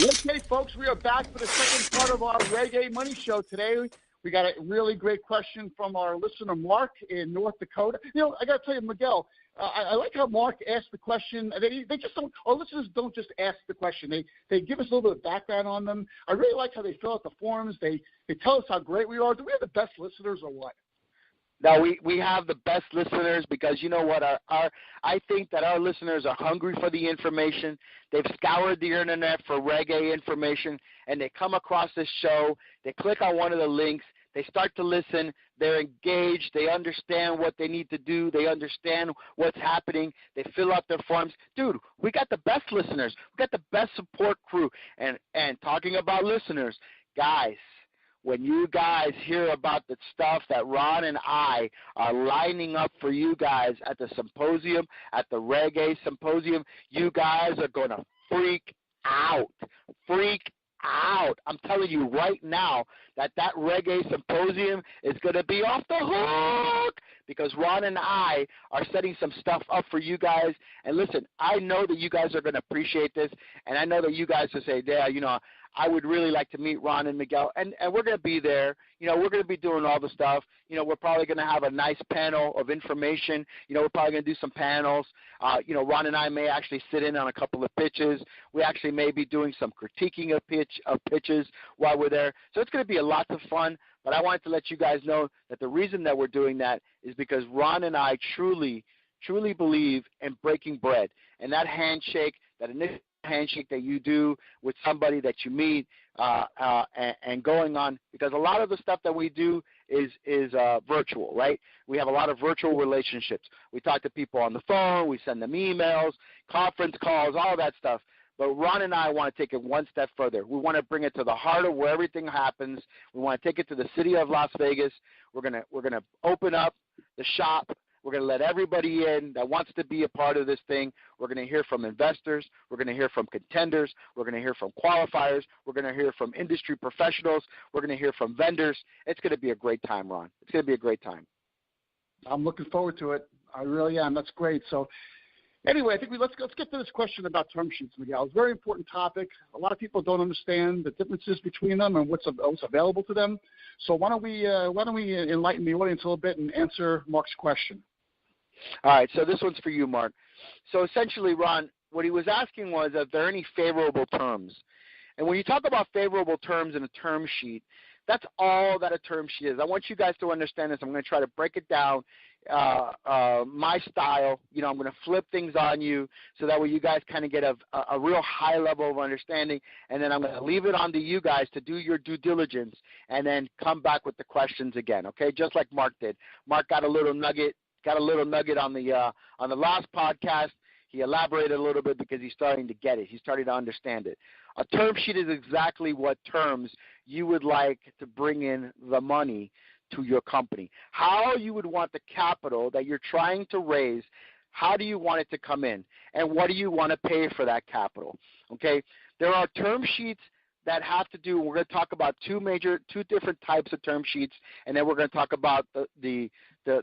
Okay, folks, we are back for the second part of our Reg.A Money Show today. We got a really great question from our listener, Mark, in North Dakota. You know, I got to tell you, Miguel, I like how Mark asked the question. They just don't, our listeners don't just ask the question. They give us a little bit of background on them. I really like how they fill out the forms. They tell us how great we are. Do we have the best listeners or what? No, we have the best listeners because you know what? I think that our listeners are hungry for the information. They've scoured the internet for Reg.A information, and they come across this show. They click on one of the links. They start to listen. They're engaged. They understand what they need to do. They understand what's happening. They fill out their forms. Dude, we got the best listeners. We got the best support crew. And talking about listeners, guys, when you guys hear about the stuff that Ron and I are lining up for you guys at the symposium, at the Reg.A Symposium, you guys are going to freak out. Freak out. I'm telling you right now that Reg.A Symposium is going to be off the hook because Ron and I are setting some stuff up for you guys. And listen, I know that you guys are going to appreciate this, and I know that you guys will say, yeah, you know, I would really like to meet Ron and Miguel, and we're going to be there. You know, we're going to be doing all the stuff. You know, we're probably going to have a nice panel of information. You know, we're probably going to do some panels. You know, Ron and I may actually sit in on a couple of pitches. We actually may be doing some critiquing of pitches while we're there. So it's going to be a lot of fun, but I wanted to let you guys know that the reason that we're doing that is because Ron and I truly believe in breaking bread, and that handshake, that initial handshake that you do with somebody that you meet and going on, because a lot of the stuff that we do is virtual, right? We have a lot of virtual relationships. We talk to people on the phone, we send them emails, conference calls, all that stuff. But Ron and I want to take it one step further. We want to bring it to the heart of where everything happens. We want to take it to the city of Las Vegas. We're gonna open up the shop. We're going to let everybody in that wants to be a part of this thing. We're going to hear from investors. We're going to hear from contenders. We're going to hear from qualifiers. We're going to hear from industry professionals. We're going to hear from vendors. It's going to be a great time, Ron. It's going to be a great time. I'm looking forward to it. I really am. That's great. So anyway, I think let's get to this question about term sheets, Miguel. It's a very important topic. A lot of people don't understand the differences between them and what's available to them. So why don't we enlighten the audience a little bit and answer Mark's question? All right, so this one's for you, Mark. So essentially, Ron, what he was asking was, are there any favorable terms? And when you talk about favorable terms in a term sheet, that's all that a term sheet is. I want you guys to understand this. I'm going to try to break it down my style. You know, I'm going to flip things on you so that way you guys kind of get a real high level of understanding, and then I'm going to leave it on to you guys to do your due diligence and then come back with the questions again, okay, just like Mark did. Mark got a little nugget on the last podcast. He elaborated a little bit because he's starting to get it. He's starting to understand it. A term sheet is exactly what terms you would like to bring in the money to your company. How you would want the capital that you're trying to raise, how do you want it to come in? And what do you want to pay for that capital? Okay? There are term sheets that have to do, we're going to talk about two different types of term sheets, and then we're going to talk about the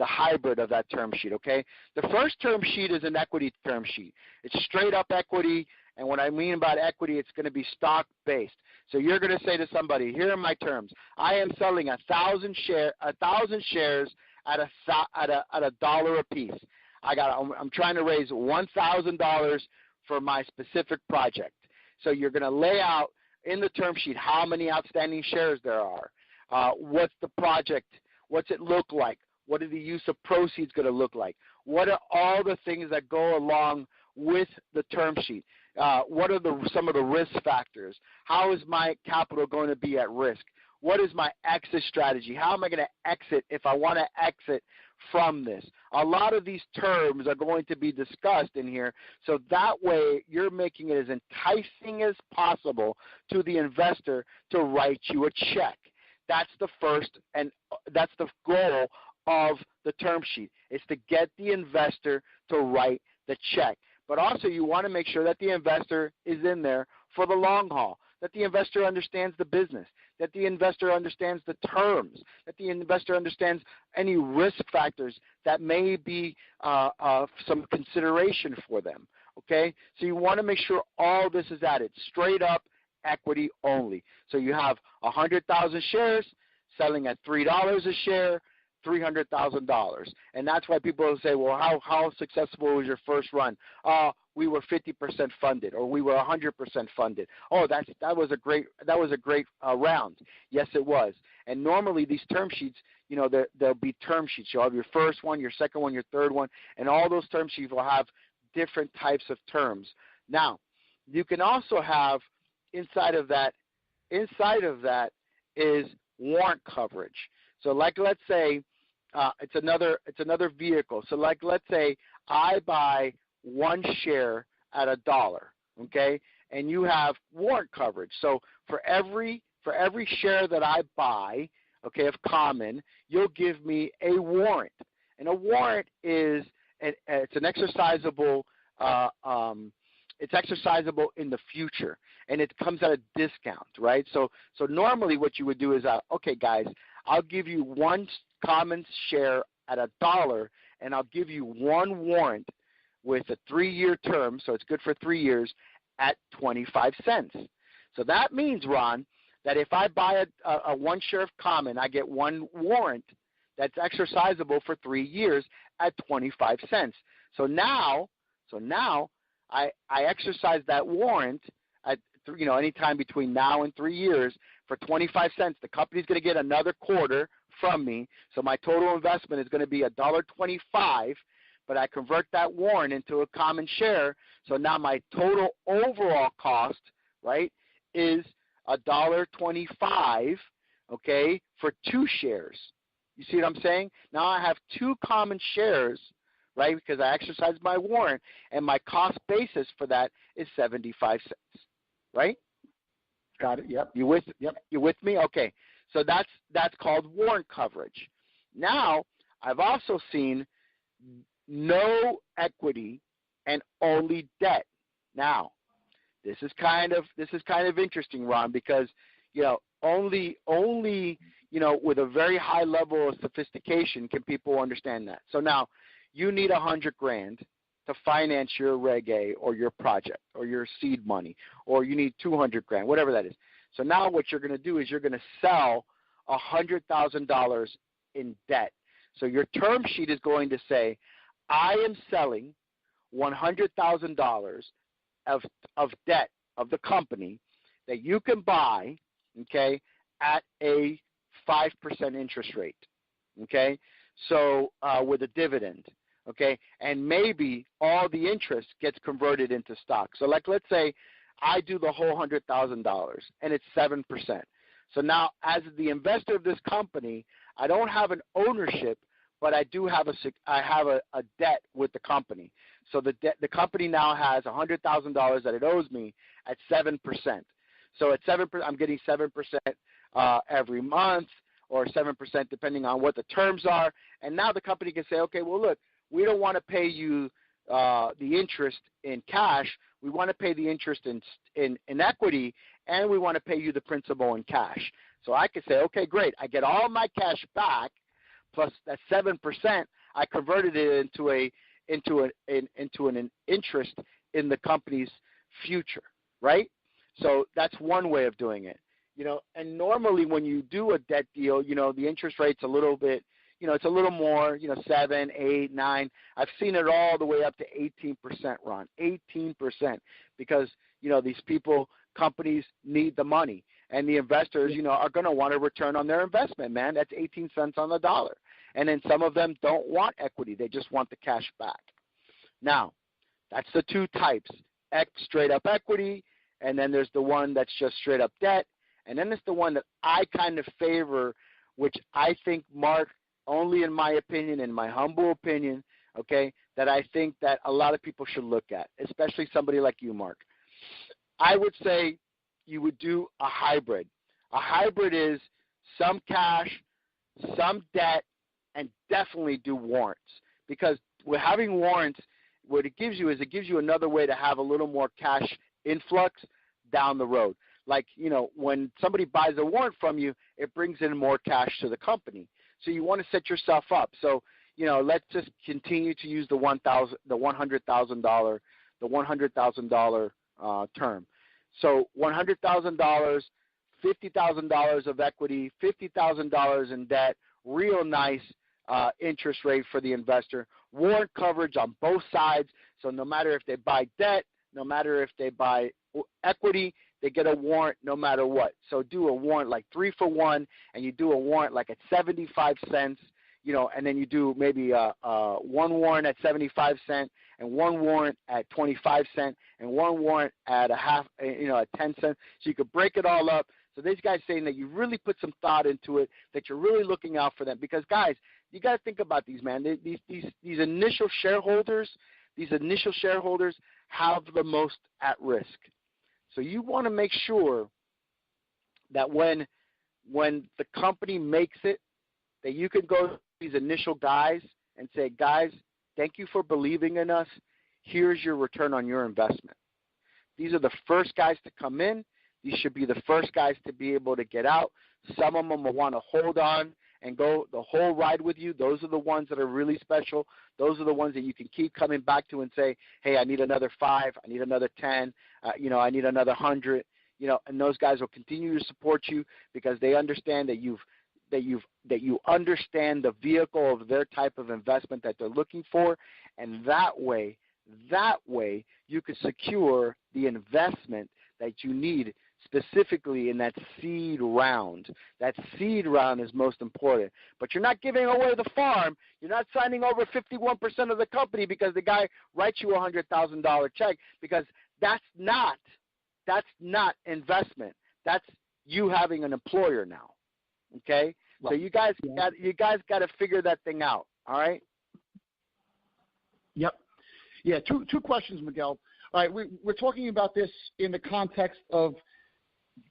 hybrid of that term sheet, okay? The first term sheet is an equity term sheet. It's straight up equity, and what I mean about equity, it's going to be stock-based. So you're going to say to somebody, here are my terms. I am selling 1,000 shares at a dollar a piece. I'm trying to raise $1,000 for my specific project. So you're going to lay out in the term sheet how many outstanding shares there are, what's the project, what's it look like, what is the use of proceeds going to look like, what are all the things that go along with the term sheet, what are some of the risk factors, how is my capital going to be at risk, what is my exit strategy, how am I going to exit if I want to exit from this. A lot of these terms are going to be discussed in here, so that way you're making it as enticing as possible to the investor to write you a check. That's the first, and that's the goal of the term sheet, is to get the investor to write the check. But also you want to make sure that the investor is in there for the long haul, that the investor understands the business, that the investor understands the terms, that the investor understands any risk factors that may be some consideration for them, okay? So you want to make sure all this is added, straight up equity only. So you have 100,000 shares selling at $3 a share, $300,000. And that's why people say, well, how successful was your first run? We were 50% funded, or we were 100% funded. Oh, that was a great round. Yes, it was. And normally these term sheets, there'll be term sheets. You'll have your first one, your second one, your third one, and all those term sheets will have different types of terms. Now, you can also have inside of that is warrant coverage. So like let's say it's another vehicle. So like let's say I buy one share at $1, okay, and you have warrant coverage. So for every share that I buy, okay, of common, you'll give me a warrant, and a warrant is it's an exercisable. It's exercisable in the future, and it comes at a discount, right? So normally what you would do is, okay, guys, I'll give you one common share at $1, and I'll give you one warrant with a 3-year term, so it's good for 3 years, at 25 cents. So that means, Ron, that if I buy a one share of common, I get one warrant that's exercisable for 3 years at 25 cents. So now I exercise that warrant at any time between now and 3 years for 25 cents. The company's going to get another quarter from me, so my total investment is going to be $1.25, but I convert that warrant into a common share, so now my total overall cost, right, is $1.25, okay, for 2 shares. You see what I'm saying? Now I have 2 common shares, right, because I exercised my warrant, and my cost basis for that is 75 cents, right? Got it. Yep. You with me? Okay. So that's called warrant coverage. Now, I've also seen no equity and only debt. Now, this is kind of interesting, Ron, because only with a very high level of sophistication can people understand that. So now, you need $100,000 to finance your Reg.A or your project or your seed money, or you need $200,000, whatever that is. So now what you're going to do is you're going to sell $100,000 in debt. So your term sheet is going to say, I am selling $100,000 of debt of the company that you can buy, okay, at a 5% interest rate, okay, so with a dividend, okay, and maybe all the interest gets converted into stock. So like let's say I do the whole $100,000 and it's 7%. So now as the investor of this company, I don't have an ownership, but I do have a debt with the company. So the company now has $100,000 that it owes me at 7%. So at 7%, I'm getting 7% every month, or 7% depending on what the terms are. And now the company can say, okay, well, look, we don't want to pay you the interest in cash. We want to pay the interest in equity, and we want to pay you the principal in cash. So I could say, okay, great. I get all my cash back, plus that 7%. I converted it into an interest in the company's future, right? So that's one way of doing it. And normally when you do a debt deal, the interest rate's a little bit, it's a little more, 7, 8, 9. I've seen it all the way up to 18%, Ron, 18%, because, these companies need the money, and the investors, are going to want a return on their investment, man. That's 18 cents on the dollar. And then some of them don't want equity. They just want the cash back. Now, that's the 2 types, straight up equity, and then there's the one that's just straight up debt. And then there's the one that I kind of favor, which I think, Mark, only in my opinion, in my humble opinion, okay, that I think that a lot of people should look at, especially somebody like you, Mark. I would say you would do a hybrid. A hybrid is some cash, some debt, and definitely do warrants. Because with having warrants, what it gives you is it gives you another way to have a little more cash influx down the road. Like, when somebody buys a warrant from you, it brings in more cash to the company. So you want to set yourself up. So, let's just continue to use the $100,000 term. So $100,000, $50,000 of equity, $50,000 in debt, real nice interest rate for the investor. Warrant coverage on both sides. So no matter if they buy debt, no matter if they buy equity, they get a warrant no matter what. So do a warrant like 3-for-1, and you do a warrant like at 75 cents, and then you do maybe one warrant at 75 cents, and one warrant at 25 cents, and one warrant at at 10 cents. So you could break it all up. So these guys saying that you really put some thought into it, that you're really looking out for them. Because guys, you got to think about these, man. These initial shareholders, have the most at risk. So you want to make sure that when the company makes it, that you can go to these initial guys and say, guys, thank you for believing in us. Here's your return on your investment. These are the first guys to come in. These should be the first guys to be able to get out. Some of them will want to hold on and go the whole ride with you. Those are the ones that are really special. Those are the ones that you can keep coming back to and say, hey, I need another 5, I need another 10, I need another 100, and those guys will continue to support you because they understand that you understand the vehicle of their type of investment that they're looking for, and that way you could secure the investment that you need specifically in that seed round. That seed round is most important. But you're not giving away the farm. You're not signing over 51% of the company because the guy writes you a $100,000 check, because that's not investment. That's you having an employer now. Okay? Right. So you guys got to figure that thing out. All right? Yep. Yeah, two questions, Miguel. All right, we're talking about this in the context of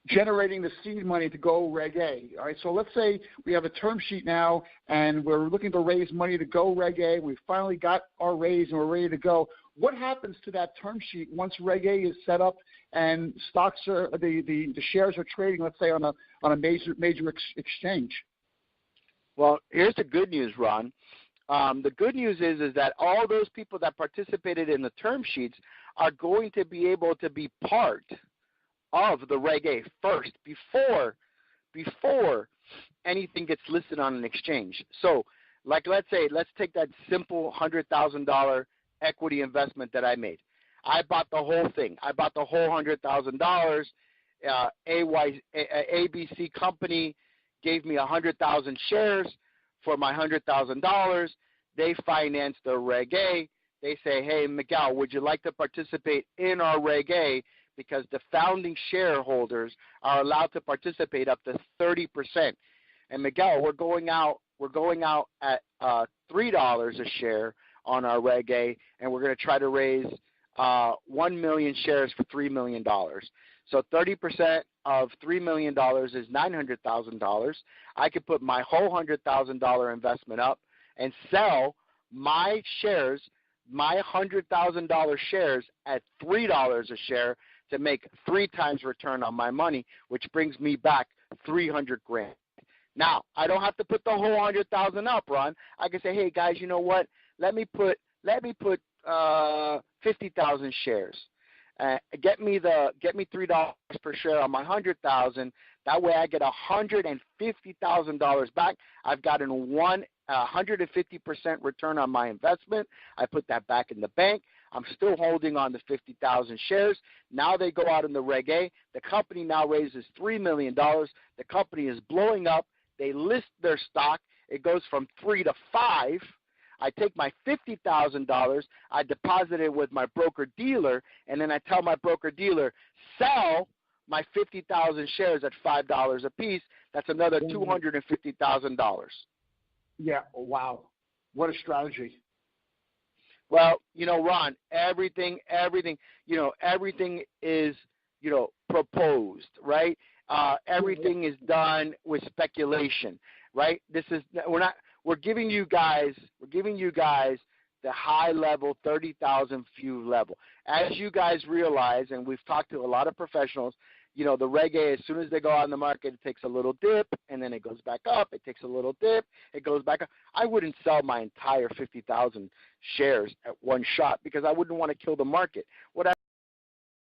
generating the seed money to go Reg.A. All right, so let's say we have a term sheet now, and we're looking to raise money to go Reg.A. We finally got our raise, and we're ready to go. What happens to that term sheet once Reg.A. is set up and stocks are the shares are trading, let's say on a major exchange? Well, here's the good news, Ron. The good news is that all those people that participated in the term sheets are going to be able to be part of the Reg.A. first before anything gets listed on an exchange. So, like let's take that simple $100,000 equity investment that I made. I bought the whole thing. I bought the whole $100,000. ABC company gave me 100,000 shares for my $100,000. They financed the Reg.A. They say, hey, Miguel, would you like to participate in our Reg.A.? Because the founding shareholders are allowed to participate up to 30%. And Miguel, we're going out at $3 a share on our Reg.A., and we're going to try to raise 1 million shares for $3 million. So 30% of $3 million is $900,000. I could put my whole $100,000 investment up and sell my shares, my $100,000 shares at $3 a share to make 3 times return on my money, which brings me back $300,000. Now, I don't have to put the whole $100,000 up, Ron. I can say, hey guys, you know what? Let me put 50,000 shares. Get me $3 per share on my 100,000. That way, I get $150,000 back. I've gotten 150% return on my investment. I put that back in the bank. I'm still holding on to 50,000 shares. Now they go out in the Reg.A. The company now raises $3 million. The company is blowing up. They list their stock. It goes from 3 to 5. I take my $50,000, I deposit it with my broker-dealer, and then I tell my broker-dealer, sell my 50,000 shares at $5 a piece. That's another $250,000. Yeah, wow. What a strategy. Well, Ron, everything is, proposed, right? Everything is done with speculation, right? We're giving you guys the high level, 30,000 view level. As you guys realize, and we've talked to a lot of professionals, the Reg.A., as soon as they go out in the market, it takes a little dip, and then it goes back up. It takes a little dip. It goes back up. I wouldn't sell my entire 50,000 shares at one shot because I wouldn't want to kill the market. What